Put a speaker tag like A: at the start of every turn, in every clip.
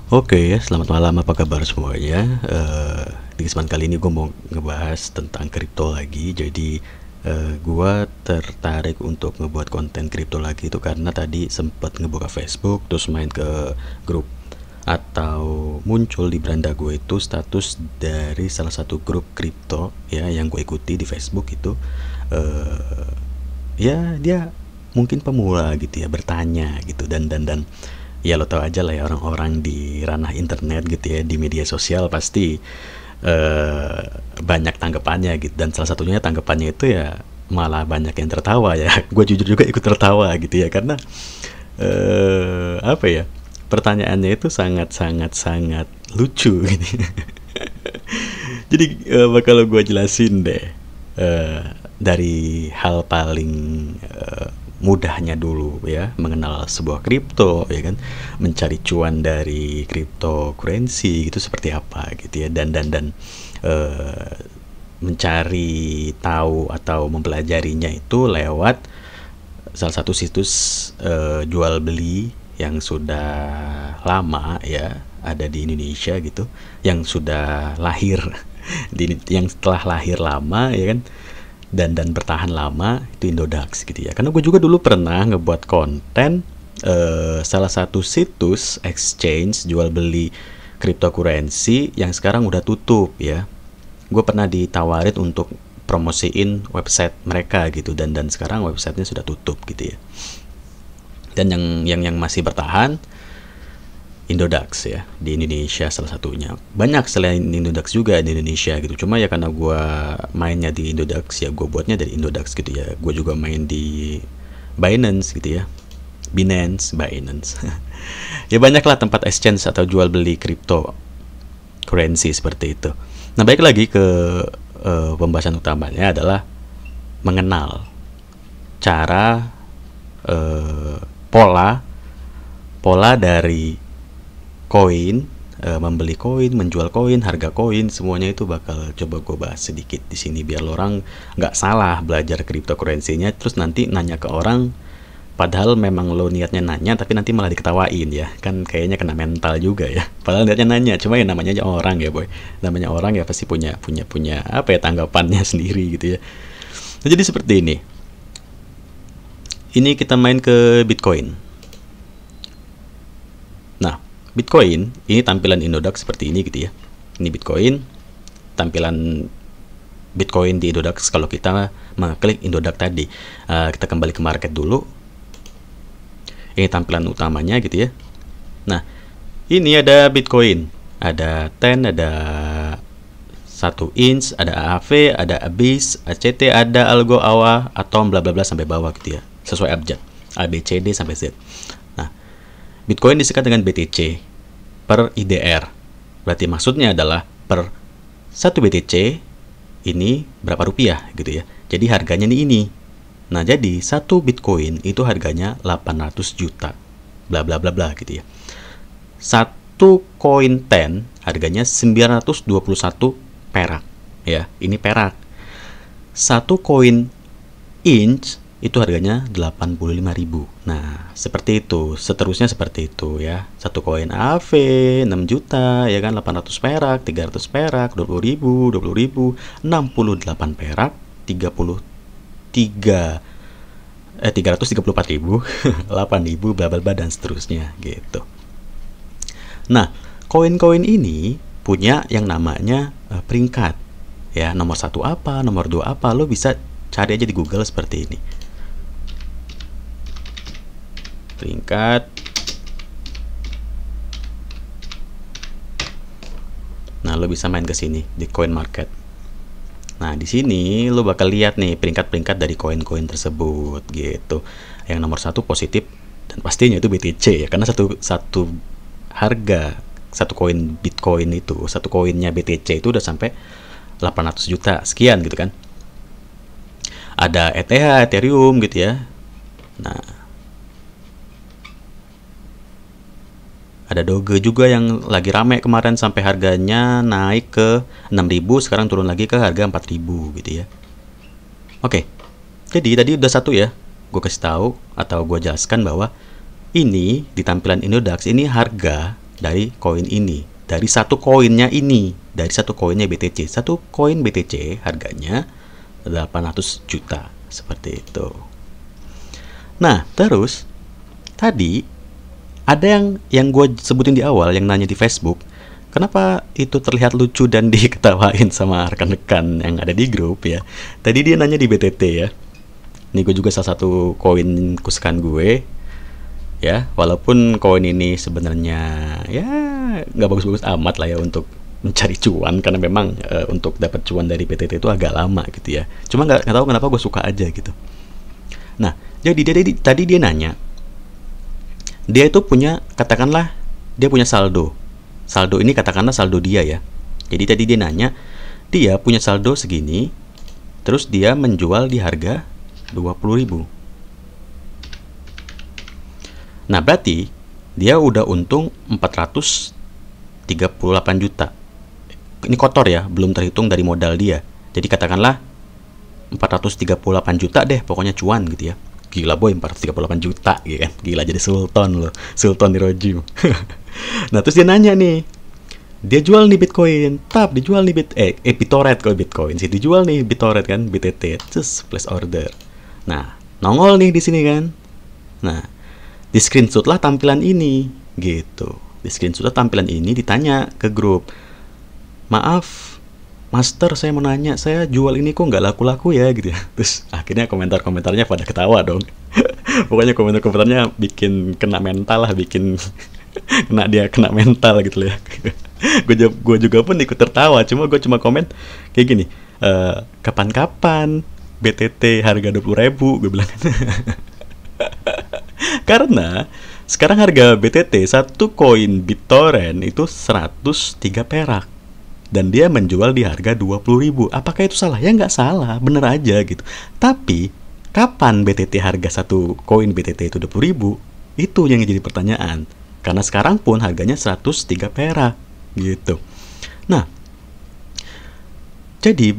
A: Oke, selamat malam, apa kabar semuanya? Di kesempatan kali ini gue mau ngebahas tentang kripto lagi. Jadi, gue tertarik untuk ngebuat konten kripto lagi itu karena tadi sempat ngebuka Facebook, terus main ke grup atau muncul di beranda gue itu status dari salah satu grup kripto ya yang gue ikuti di Facebook itu. eh Ya dia mungkin pemula gitu ya, bertanya gitu, dan ya lo tau aja lah ya, orang-orang di ranah internet gitu ya, di media sosial pasti eh, banyak tanggapannya gitu, dan salah satunya tanggapannya itu ya malah banyak yang tertawa ya. Gue jujur juga ikut tertawa gitu ya, karena apa ya, pertanyaannya itu sangat sangat sangat lucu gitu. Jadi bakal gue jelasin deh, eh, dari hal paling mudahnya dulu ya, mengenal sebuah kripto ya kan, mencari cuan dari cryptocurrency itu seperti apa gitu ya, dan eh, mencari tahu atau mempelajarinya itu lewat salah satu situs jual beli yang sudah lama ya ada di Indonesia gitu, yang sudah lahir yang setelah lahir lama ya kan, dan bertahan lama, itu Indodax gitu ya. Karena gue juga dulu pernah ngebuat konten salah satu situs exchange jual beli cryptocurrency yang sekarang udah tutup ya. Gue pernah ditawarin untuk promosiin website mereka gitu, dan sekarang websitenya sudah tutup gitu ya. Dan yang masih bertahan Indodax ya, di Indonesia salah satunya. Banyak selain Indodax juga di Indonesia gitu. Cuma ya karena gue mainnya di Indodax ya gue buatnya dari Indodax gitu ya. Gue juga main di Binance gitu ya. Binance. Ya banyak lah tempat exchange atau jual beli kripto currency seperti itu. Nah, baik lagi ke pembahasan utamanya adalah mengenal cara, eh, pola pola dari koin, membeli koin, menjual koin, harga koin, semuanya itu bakal coba gue bahas sedikit di sini biar lo orang nggak salah belajar cryptocurrency-nya terus nanti nanya ke orang, padahal memang lo niatnya nanya tapi nanti malah diketawain ya kan, kayaknya kena mental juga ya. Padahal niatnya nanya, cuma ya namanya aja orang ya boy, namanya orang ya pasti punya punya punya apa ya, tanggapannya sendiri gitu ya. Nah, jadi seperti ini kita main ke Bitcoin. Nah, Bitcoin ini tampilan Indodax seperti ini gitu ya. Ini Bitcoin, tampilan Bitcoin di Indodax kalau kita mengklik Indodax tadi. Kita kembali ke market dulu. Ini tampilan utamanya gitu ya. Nah, ini ada Bitcoin, ada 10, ada 1 inch, ada AAV, ada ABIS, ACT, ada Algo, AWA, Atom, bla bla bla sampai bawah gitu ya. Sesuai abjad. A B C D sampai Z. Nah, Bitcoin disingkat dengan BTC per IDR. Berarti maksudnya adalah per 1 BTC ini berapa rupiah gitu ya. Jadi harganya ini. Nah, jadi 1 Bitcoin itu harganya 800 juta. Bla bla bla bla gitu ya. 1 koin 10 harganya 921 perak ya. Ini perak. 1 koin inch itu harganya 85.000. Nah, seperti itu. Seterusnya seperti itu ya. Satu koin AV 6 juta ya kan, 800 perak, 300 perak, 20.000, 20.000, 68 perak, 33 334.000, 8.000, bla bla bla dan seterusnya gitu. Nah, koin-koin ini punya yang namanya peringkat ya. Nomor 1 apa, nomor 2 apa, lo bisa cari aja di Google seperti ini. Peringkat. Nah, lo bisa main ke sini di Coin Market. Nah, di sini lo bakal lihat nih peringkat-peringkat dari koin-koin tersebut gitu. Yang nomor 1 positif dan pastinya itu BTC ya, karena satu harga satu koin Bitcoin itu, satu koinnya BTC itu udah sampai 800 juta sekian gitu kan. Ada ETH, Ethereum gitu ya. Nah, ada Doge juga yang lagi rame kemarin sampai harganya naik ke 6.000, sekarang turun lagi ke harga 4.000 gitu ya. Oke. Jadi tadi udah satu ya. Gue kasih tahu atau gue jelaskan bahwa ini di tampilan Indodax ini harga dari koin ini, dari satu koinnya ini, dari satu koinnya BTC. Satu koin BTC harganya 800 juta, seperti itu. Nah, terus tadi ada yang gue sebutin di awal, yang nanya di Facebook, kenapa itu terlihat lucu dan diketawain sama rekan-rekan yang ada di grup ya. Tadi dia nanya di BTT ya. Ini gue juga salah satu koin kesukaan gue ya, walaupun koin ini sebenarnya ya nggak bagus-bagus amat lah ya untuk mencari cuan, karena memang untuk dapat cuan dari BTT itu agak lama gitu ya. Cuma nggak tahu kenapa gue suka aja gitu. Nah, jadi tadi dia nanya, dia itu punya, katakanlah dia punya saldo ini katakanlah saldo dia ya. Jadi tadi dia nanya, dia punya saldo segini, terus dia menjual di harga 20.000. Nah, berarti dia udah untung 438 juta. Ini kotor ya, belum terhitung dari modal dia. Jadi katakanlah 438 juta deh, pokoknya cuan gitu ya. Gila boy, 438 juta gitu kan. Gila, jadi sultan loh, sultan di Roju. Nah, terus dia nanya nih, dia jual nih Bitcoin, dijual nih BitTorrent, kalau Bitcoin sih dijual nih BitTorrent kan, BTT, terus place order. Nah, nongol nih di sini kan. Nah, di screenshot lah tampilan ini gitu. Di screenshot lah tampilan ini, ditanya ke grup, maaf Master, saya mau nanya, saya jual ini kok nggak laku-laku ya gitu ya. Terus akhirnya komentarnya pada ketawa dong. Pokoknya komentarnya bikin kena mental lah, bikin kena mental gitu ya. Gue juga pun ikut tertawa, gue cuma komen kayak gini, kapan-kapan BTT harga 20.000, gue bilang. Karena sekarang harga BTT satu koin BitTorrent itu 103 perak dan dia menjual di harga 20.000. Apakah itu salah? Ya nggak salah, bener aja gitu. Tapi kapan BTT harga satu koin BTT itu 20.000? Itu yang jadi pertanyaan. Karena sekarang pun harganya 103 perak gitu. Nah, jadi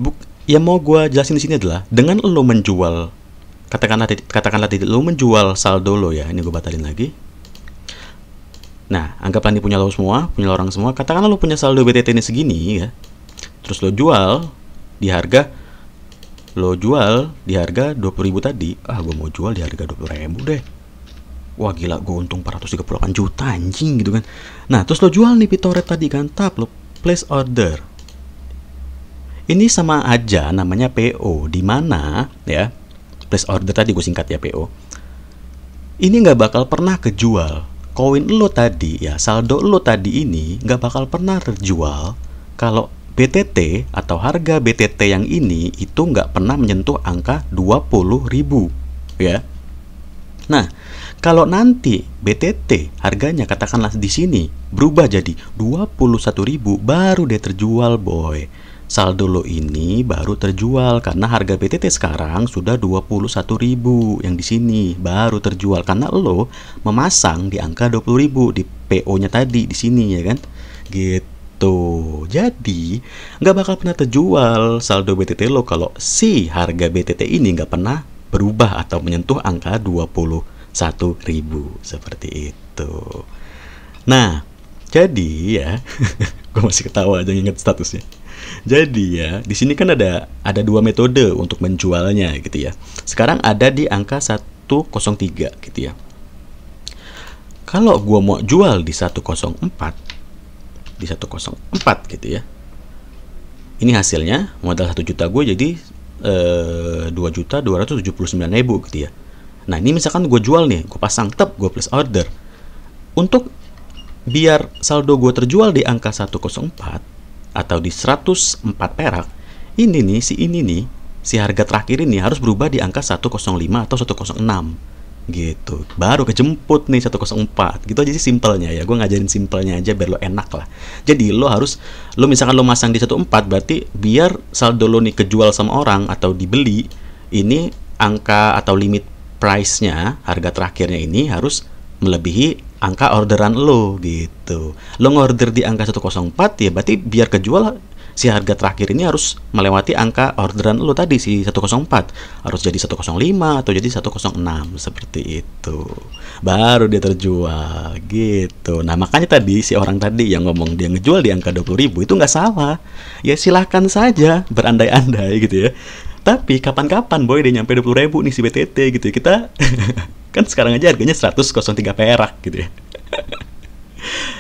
A: yang mau gue jelasin di sini adalah, dengan lo menjual, katakanlah lo menjual saldo lo ya, ini gue batalin lagi. Nah, anggaplah ini punya lo semua, punya lo orang semua. Katakanlah lo punya saldo BTT ini segini ya, terus lo jual di harga 20.000 tadi. Gue mau jual di harga 20.000 deh. Wah gila, gue untung 438 juta anjing gitu kan. Nah, terus lo jual nih BitTorrent tadi kan, lo place order. Ini sama aja namanya PO, di mana ya, place order tadi gue singkat ya, PO. Ini nggak bakal pernah kejual. Koin lo tadi ya, saldo lo tadi ini nggak bakal pernah terjual kalau BTT atau harga BTT yang ini itu nggak pernah menyentuh angka 20.000 ya. Nah, kalau nanti BTT harganya katakanlah di sini berubah jadi 21.000, baru dia terjual boy. Saldo lo ini baru terjual karena harga BTT sekarang sudah 21.000, yang di sini baru terjual karena lo memasang di angka 20.000 di PO-nya tadi di sini ya kan. Gitu. Jadi nggak bakal pernah terjual saldo BTT lo kalau si harga BTT ini nggak pernah berubah atau menyentuh angka 21.000 seperti itu. Nah, jadi ya, gue masih ketawa aja inget statusnya. Jadi ya, di sini kan ada dua metode untuk menjualnya gitu ya. Sekarang ada di angka 103 gitu ya. Kalau gue mau jual di 104 gitu ya. Ini hasilnya modal 1 juta gue jadi 2.279.000 gitu ya. Nah, ini misalkan gue jual nih, gue pasang gue place order. Untuk biar saldo gue terjual di angka 104 atau di 104 perak, ini si harga terakhir ini harus berubah di angka 105 atau 106 gitu, baru kejemput nih 104 gitu aja sih simpelnya ya. Gue ngajarin simpelnya aja biar lo enak lah. Jadi lo misalkan lo masang di 14, berarti biar saldo lo nih kejual sama orang atau dibeli, ini angka atau limit price-nya, harga terakhirnya ini harus melebihi angka orderan lo gitu. Lo ngorder di angka 104 ya, berarti biar kejual si harga terakhir ini harus melewati angka orderan lo tadi, si 104. Harus jadi 105 atau jadi 106, seperti itu. Baru dia terjual, gitu. Nah, makanya tadi si orang tadi yang ngomong dia ngejual di angka 20.000 itu nggak salah. Ya silahkan saja berandai-andai gitu ya. Tapi kapan-kapan boy dia nyampe 20.000 nih si BTT gitu ya. Kita kan sekarang aja harganya 100,03 perak gitu ya.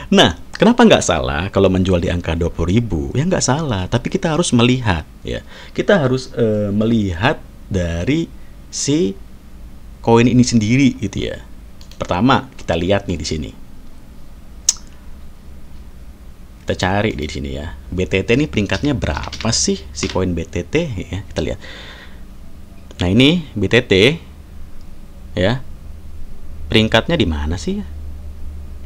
A: Nah, kenapa nggak salah kalau menjual di angka 20.000? Ya nggak salah, tapi kita harus melihat ya. Kita harus melihat dari si koin ini sendiri gitu ya. Pertama, kita lihat nih di sini. Kita cari di sini ya. BTT ini peringkatnya berapa sih si koin BTT ya? Kita lihat. Nah, ini BTT ya. Peringkatnya di mana sih ya?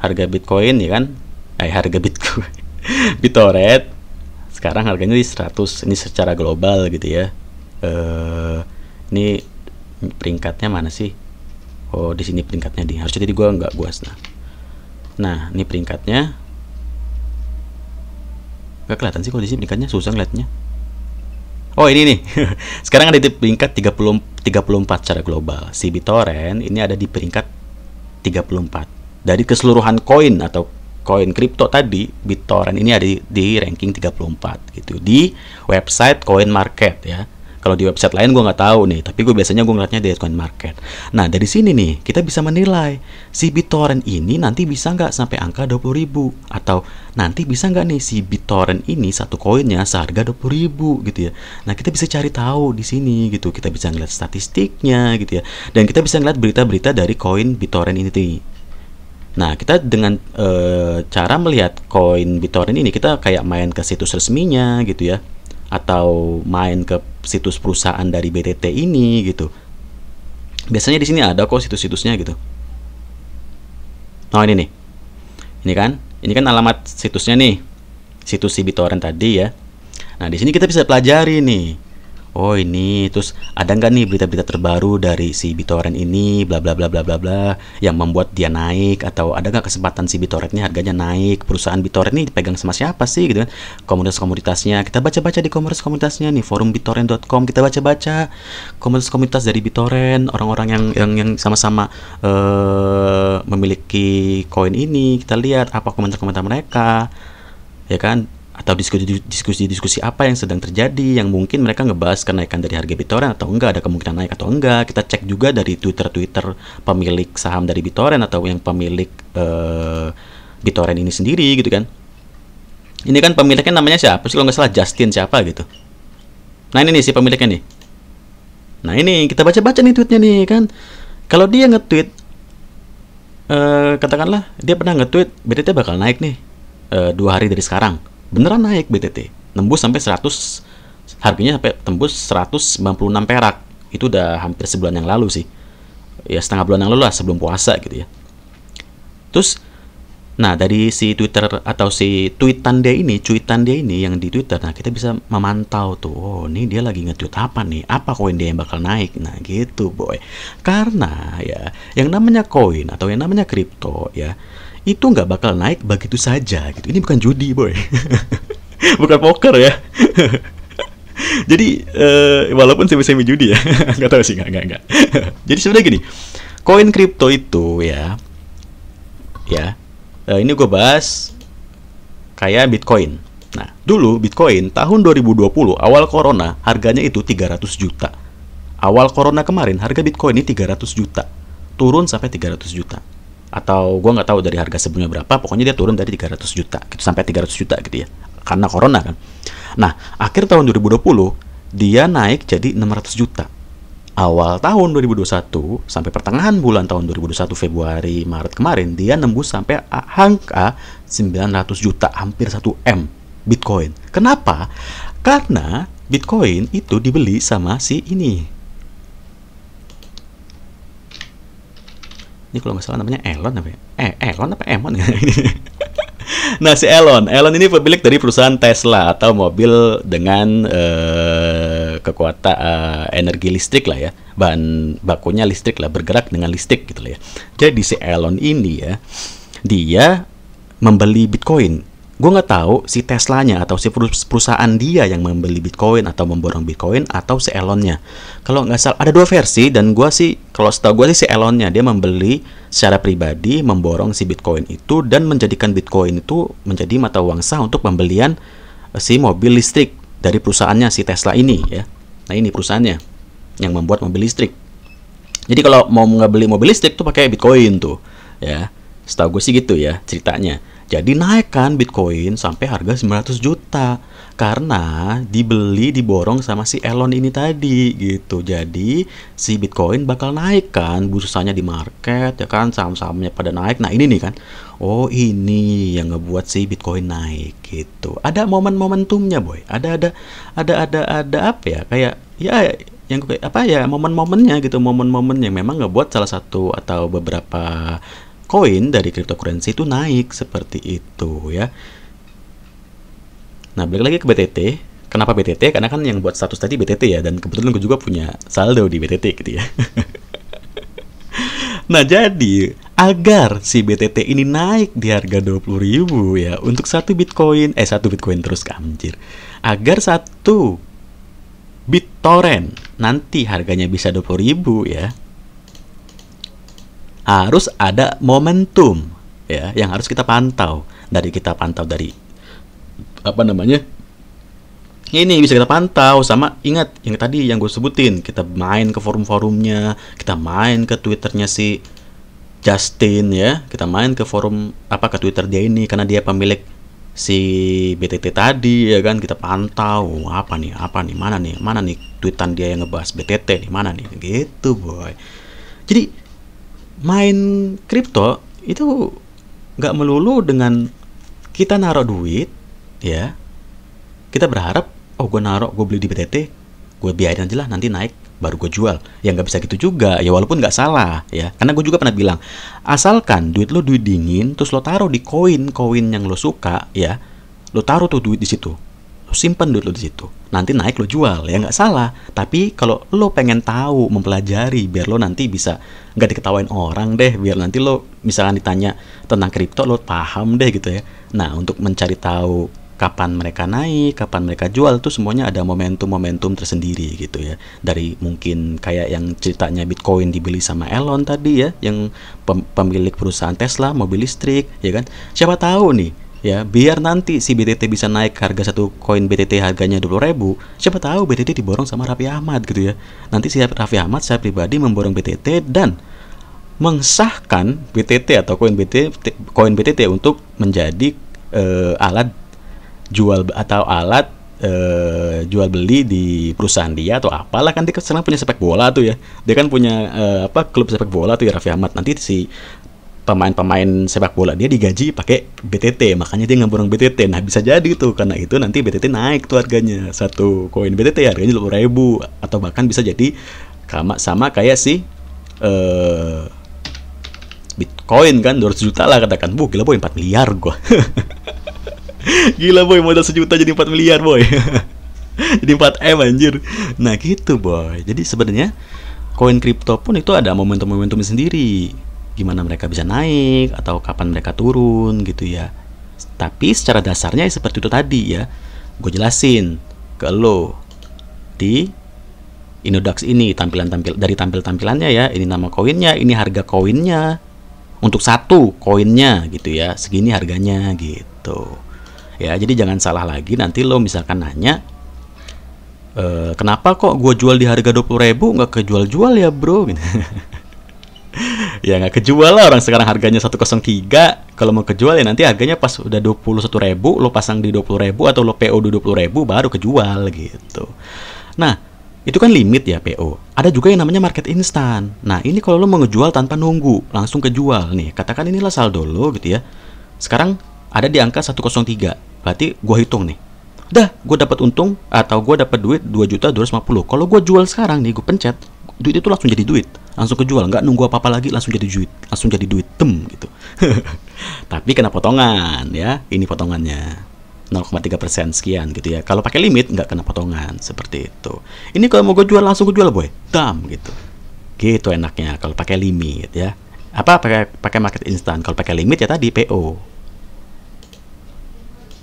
A: Harga Bitcoin ya kan, harga Bitcoin BitTorrent sekarang harganya di 100, ini secara global gitu ya. Ini peringkatnya mana sih? Oh, di sini peringkatnya di, harusnya tadi gua nggak buas. Nah ini peringkatnya nggak kelihatan sih kalau di sini peringkatnya, susah ngeliatnya. Oh ini nih sekarang ada di peringkat 34 secara global. Si BitTorrent ini ada di peringkat 34. Dari keseluruhan koin atau koin kripto tadi, BitTorrent ini ada di ranking 34 gitu di website CoinMarket ya. Kalau di website lain gue nggak tahu nih, tapi gue biasanya gue ngeliatnya di CoinMarket. Nah dari sini nih kita bisa menilai si BitTorrent ini nanti bisa nggak sampai angka 20.000, atau nanti bisa nggak nih si BitTorrent ini satu koinnya seharga 20.000 gitu ya. Nah kita bisa cari tahu di sini gitu, kita bisa ngeliat statistiknya gitu ya, dan kita bisa ngeliat berita-berita dari koin BitTorrent ini tuh. Nah, kita dengan cara melihat koin BitTorrent ini, kita kayak main ke situs resminya gitu ya, atau main ke situs perusahaan dari BTT ini gitu. Biasanya di sini ada kok situs-situsnya gitu. Oh ini nih, ini kan alamat situsnya nih, situs si BitTorrent tadi ya. Nah di sini kita bisa pelajari nih. Oh ini, terus ada nggak nih berita-berita terbaru dari si BitTorrent ini, bla bla bla bla bla bla, yang membuat dia naik, atau ada nggak kesempatan si BitTorrent ini harganya naik, perusahaan BitTorrent ini dipegang sama siapa sih gitu kan, komunitas-komunitasnya, kita baca-baca di komunitas-komunitasnya nih, forum bittorrent.com, kita baca-baca komunitas-komunitas dari BitTorrent, orang-orang yang sama-sama memiliki koin ini, kita lihat apa komentar-komentar mereka, ya kan, atau diskusi apa yang sedang terjadi, yang mungkin mereka ngebahas kenaikan dari harga BitTorrent atau enggak, ada kemungkinan naik atau enggak. Kita cek juga dari Twitter pemilik saham dari BitTorrent atau yang pemilik BitTorrent ini sendiri gitu kan. Ini kan pemiliknya namanya siapa sih kalau nggak salah, Justin siapa gitu. Nah ini nih si pemiliknya nih. Nah ini kita baca-baca nih tweetnya nih kan. Kalau dia nge-tweet katakanlah dia pernah nge-tweet BTT bakal naik nih 2 hari dari sekarang, beneran naik BTT, nembus sampai 100, harganya sampai tembus 196 perak. Itu udah hampir sebulan yang lalu sih, ya setengah bulan yang lalu lah, sebelum puasa gitu ya. Terus nah dari si Twitter atau si cuitan dia ini yang di Twitter, nah kita bisa memantau tuh, oh ini dia lagi nge-tweet apa nih, apa koin dia yang bakal naik. Nah gitu boy, karena ya yang namanya koin atau yang namanya kripto ya, itu nggak bakal naik begitu saja gitu. Ini bukan judi boy bukan poker ya jadi walaupun semi judi ya nggak tahu sih, nggak jadi sebenarnya gini, koin kripto itu ya ini gue bahas kayak Bitcoin. Nah dulu Bitcoin tahun 2020 awal corona harganya itu 300 juta. Awal corona kemarin harga Bitcoin ini 300 juta, turun sampai 300 juta, atau gue nggak tahu dari harga sebelumnya berapa, pokoknya dia turun dari 300 juta gitu, sampai 300 juta gitu ya, karena corona kan. Nah akhir tahun 2020 dia naik jadi 600 juta. Awal tahun 2021 sampai pertengahan bulan tahun 2021 Februari Maret kemarin dia nembus sampai angka 900 juta, hampir 1 M Bitcoin. Kenapa? Karena Bitcoin itu dibeli sama si ini kalau nggak salah namanya Elon apa ya? Elon apa Emon ya? Nah si Elon ini pemilik dari perusahaan Tesla atau mobil dengan kekuatan energi listrik lah ya, bahan bakunya listrik lah, bergerak dengan listrik gitu lah ya. Jadi si Elon ini ya, dia membeli Bitcoin. gue nggak tahu si Teslanya atau si perusahaan dia yang membeli Bitcoin atau memborong Bitcoin atau si Elonnya. Kalau nggak salah ada dua versi, dan gue sih kalau setahu gue sih si Elonnya dia membeli secara pribadi, memborong si Bitcoin itu dan menjadikan Bitcoin itu menjadi mata uang sah untuk pembelian si mobil listrik dari perusahaannya si Tesla ini ya. Nah ini perusahaannya yang membuat mobil listrik. Jadi kalau mau ngebeli mobil listrik tuh pakai Bitcoin tuh ya. Setahu gue sih gitu ya ceritanya. Jadi naikkan Bitcoin sampai harga 900 juta karena diborong sama si Elon ini tadi gitu. Jadi si Bitcoin bakal naik kan, bursanya di market ya kan, saham-sahamnya pada naik. Nah ini nih kan, oh ini yang ngebuat si Bitcoin naik gitu. Ada momen-momentumnya boy. Ada apa ya, kayak ya yang kayak apa ya, momen-momennya gitu, momen-momen yang memang ngebuat salah satu atau beberapa koin dari cryptocurrency itu naik seperti itu ya. Nah balik lagi ke BTT. Kenapa BTT? Karena kan yang buat status tadi BTT ya, dan kebetulan gue juga punya saldo di BTT gitu ya. Nah jadi agar si BTT ini naik di harga 20.000 ya untuk satu Bitcoin terus anjir. Agar satu BitTorrent nanti harganya bisa 20.000 ya, harus ada momentum ya yang harus kita pantau. Dari apa namanya, ini bisa kita pantau sama, ingat yang tadi yang gue sebutin, kita main ke forum-forumnya, kita main ke Twitternya si Justin ya, kita main ke forum ke Twitter dia ini karena dia pemilik si BTT tadi ya kan. Kita pantau apa nih mana nih tweetan dia yang ngebahas BTT nih, mana nih gitu boy. Jadi main kripto itu nggak melulu dengan kita naruh duit ya, kita berharap gue beli di BTT, gue biarin aja lah nanti naik baru gue jual. Ya nggak bisa gitu juga ya, walaupun nggak salah ya, karena gue juga pernah bilang asalkan duit dingin terus lo taruh di koin yang lo suka ya, lo taruh tuh duit di situ, lo simpen duit lo di situ, nanti naik lo jual ya, nggak salah. Tapi kalau lo pengen tahu, mempelajari biar lo nanti bisa nggak diketawain orang deh, biar nanti lo misalnya ditanya tentang kripto lo paham deh gitu ya. Nah untuk mencari tahu kapan mereka naik, kapan mereka jual, tuh semuanya ada momentum tersendiri gitu ya. Dari mungkin kayak yang ceritanya Bitcoin dibeli sama Elon tadi ya, yang pemilik perusahaan Tesla mobil listrik ya kan. Siapa tahu nih ya, biar nanti si BTT bisa naik, harga satu koin BTT harganya 20.000, siapa tahu BTT diborong sama Raffi Ahmad gitu ya. Nanti si Raffi Ahmad saya pribadi memborong BTT dan mengesahkan BTT atau koin BTT untuk menjadi alat jual atau alat jual beli di perusahaan dia atau apalah. Kan dia sekarang punya sepak bola tuh ya, dia kan punya klub sepak bola tuh ya Raffi Ahmad. Nanti si pemain sepak bola dia digaji pakai BTT, makanya dia ngeborong BTT. Nah bisa jadi tuh, karena itu nanti BTT naik tuh harganya, satu koin BTT harganya 20.000, atau bahkan bisa jadi sama kayak si Bitcoin kan 200 juta lah katakan. Gila boy, 4 miliar gua. Gila boy, modal 1 juta jadi 4 miliar boy. Jadi 4M anjir. Nah gitu boy. Jadi sebenarnya koin kripto pun itu ada momentum-momentumnya sendiri, gimana mereka bisa naik atau kapan mereka turun gitu ya. Tapi secara dasarnya seperti itu tadi ya, gue jelasin ke lo di Inodax ini, dari tampilannya ya, ini nama koinnya, ini harga koinnya untuk satu koinnya gitu ya, segini harganya gitu ya. Jadi jangan salah lagi nanti lo misalkan nanya, kenapa kok gue jual di harga 20.000 nggak kejual-jual ya bro gitu. Ya nggak kejual lah, orang sekarang harganya 103. Kalau mau kejual ya nanti harganya pas udah 21.000 lo pasang di 20.000 atau lo PO di 20.000 baru kejual gitu. Nah itu kan limit ya PO. Ada juga yang namanya market instan. Nah ini kalau lo mau ngejual tanpa nunggu, langsung kejual nih. Katakan inilah saldo lo gitu ya, sekarang ada di angka 103. Berarti gue hitung nih, dah gue dapat untung atau gue dapat duit 2.250.000. Kalau gue jual sekarang nih, gue pencet, duit itu langsung jadi duit, langsung kejual, nggak nunggu apa-apa lagi, langsung jadi duit gitu. Tapi kena potongan ya, ini potongannya 0,3% sekian gitu ya. Kalau pakai limit nggak kena potongan seperti itu. Ini kalau mau gue jual langsung gue jual boy, dam gitu enaknya kalau pakai limit ya. Pakai market instan. Kalau pakai limit ya tadi PO